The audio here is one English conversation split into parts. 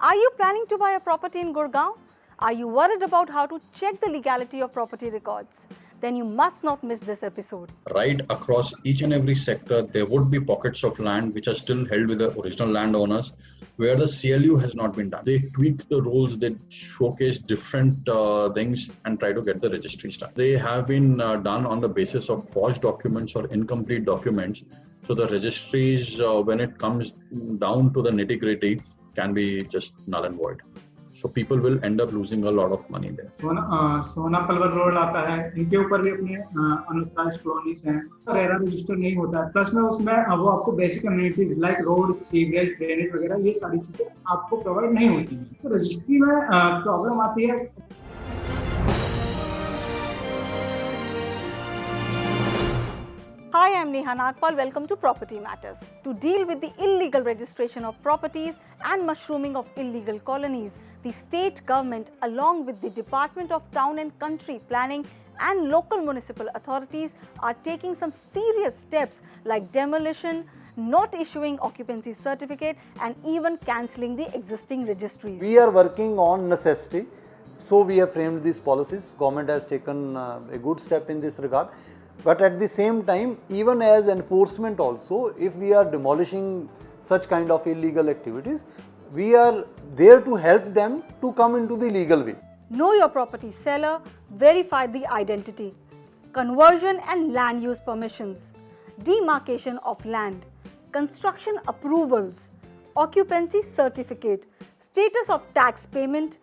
Are you planning to buy a property in Gurgaon? Are you worried about how to check the legality of property records? Then you must not miss this episode. Right across each and every sector, there would be pockets of land which are still held with the original landowners where the CLU has not been done. They tweak the rules, they showcase different things and try to get the registries done. They have been done on the basis of forged documents or incomplete documents. So the registries, when it comes down to the nitty-gritty, can be just null and void. So people will end up losing a lot of money there. सोना Palwal road आता है, इनके ऊपर भी अपने unauthorised colonies हैं, RERA register नहीं होता है। प्लस में उसमें वो आपको basic amenities like road, sewerage, drainage वगैरह ये सारी चीजें आपको प्रोवाइड नहीं होती हैं। तो रजिस्ट्री में प्रॉब्लम आती है। Hi, I'm Neha Nagpal. Welcome to Property Matters. To deal with the illegal registration of properties and mushrooming of illegal colonies, the state government, along with the Department of Town and Country Planning and local municipal authorities, are taking some serious steps like demolition, not issuing occupancy certificate, and even cancelling the existing registries. We are working on necessity, so we have framed these policies. Government has taken a good step in this regard. But at the same time, even as enforcement also, if we are demolishing such kind of illegal activities, we are there to help them to come into the legal way. Know your property seller, verify the identity, conversion and land use permissions, demarcation of land, construction approvals, occupancy certificate, status of tax payment,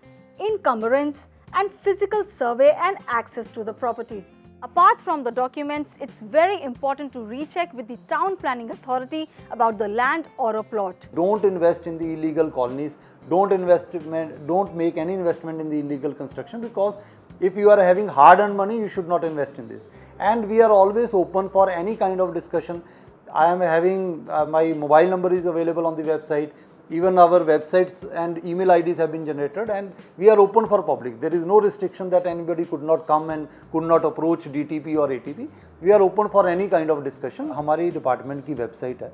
encumbrance and physical survey and access to the property. Apart from the documents, it's very important to recheck with the town planning authority about the land or a plot. Don't invest in the illegal colonies. Don't make any investment in the illegal construction, because if you are having hard-earned money, you should not invest in this. And we are always open for any kind of discussion. I am having my mobile number is available on the website. Even our websites and email IDs have been generated, and we are open for public. There is no restriction that anybody could not come and could not approach DTP or ATP. We are open for any kind of discussion. हमारी department की website है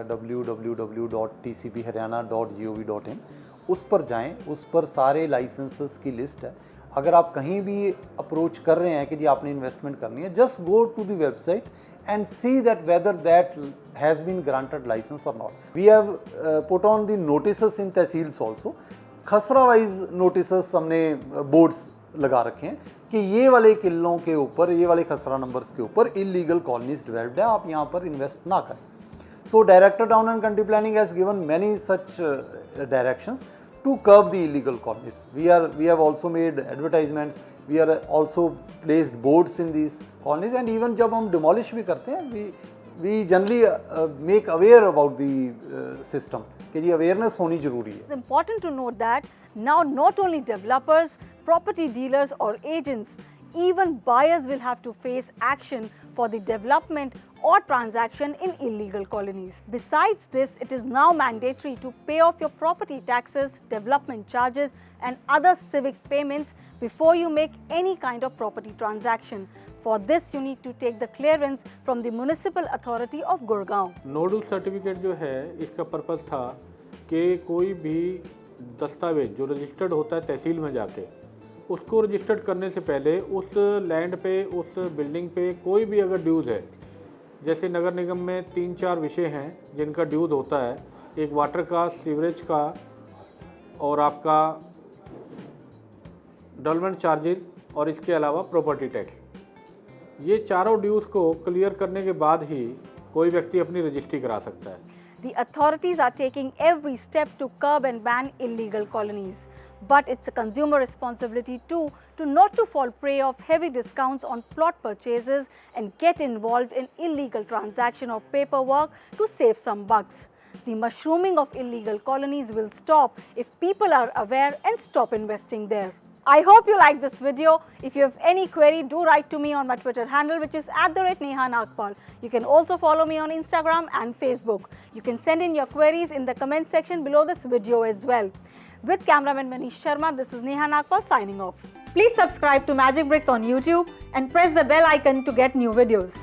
www.tcpharyana.gov.in. उस पर जाएं, उस पर सारे licences की लिस्ट है। अगर आप कहीं भी अप्रोच कर रहे हैं कि जी आपने इन्वेस्टमेंट करनी है, just go to the website and see that whether that has been granted license or not. We have put on the notices in tehsils also. खसरा वाइज notices हमने boards लगा रखे हैं कि ये वाले किलों के ऊपर, ये वाले खसरा नंबर्स के ऊपर illegal colonies developed है, आप यहाँ पर invest ना करें. So Director Town and Country Planning has given many such directions to curb the illegal colonies. We have also made advertisements. We are also placed boards in these colonies, and even जब हम demolish भी करते हैं, we generally make aware about the system कि जी awareness होनी जरूरी है. It's important to note that now not only developers, property dealers or agents, even buyers will have to face action for the development or transaction in illegal colonies. Besides this, it is now mandatory to pay off your property taxes, development charges and other civic payments before you make any kind of property transaction. For this, you need to take the clearance from the Municipal Authority of Gurgaon. Nodal certificate जो है, इसका purpose था कि कोई भी दस्तावेज जो registered होता है तहसील में जाके, उसको रजिस्टर्ड करने से पहले उस लैंड पे, उस बिल्डिंग पे कोई भी अगर ड्यूज़ है, जैसे नगर निगम में 3-4 विषय हैं जिनका ड्यूज़ होता है, एक वाटर का, सीवरेज का और आपका डेवलपमेंट चार्जेस और इसके अलावा प्रॉपर्टी टैक्स, ये चारों ड्यूज़ को क्लियर करने के बाद ही कोई व्यक्ति अपनी रजिस्ट्री करा सकता है. The authorities are taking every step to curb and ban illegal colonies. But it's a consumer responsibility too to not to fall prey of heavy discounts on plot purchases and get involved in illegal transaction of paperwork to save some bucks. The mushrooming of illegal colonies will stop if people are aware and stop investing there. I hope you like this video. If you have any query, do write to me on my Twitter handle, which is @NehaNagpal. You can also follow me on Instagram and Facebook. You can send in your queries in the comment section below this video as well. With cameraman Manish Sharma, this is Neha Nagpal signing off. Please subscribe to Magic Bricks on YouTube and press the bell icon to get new videos.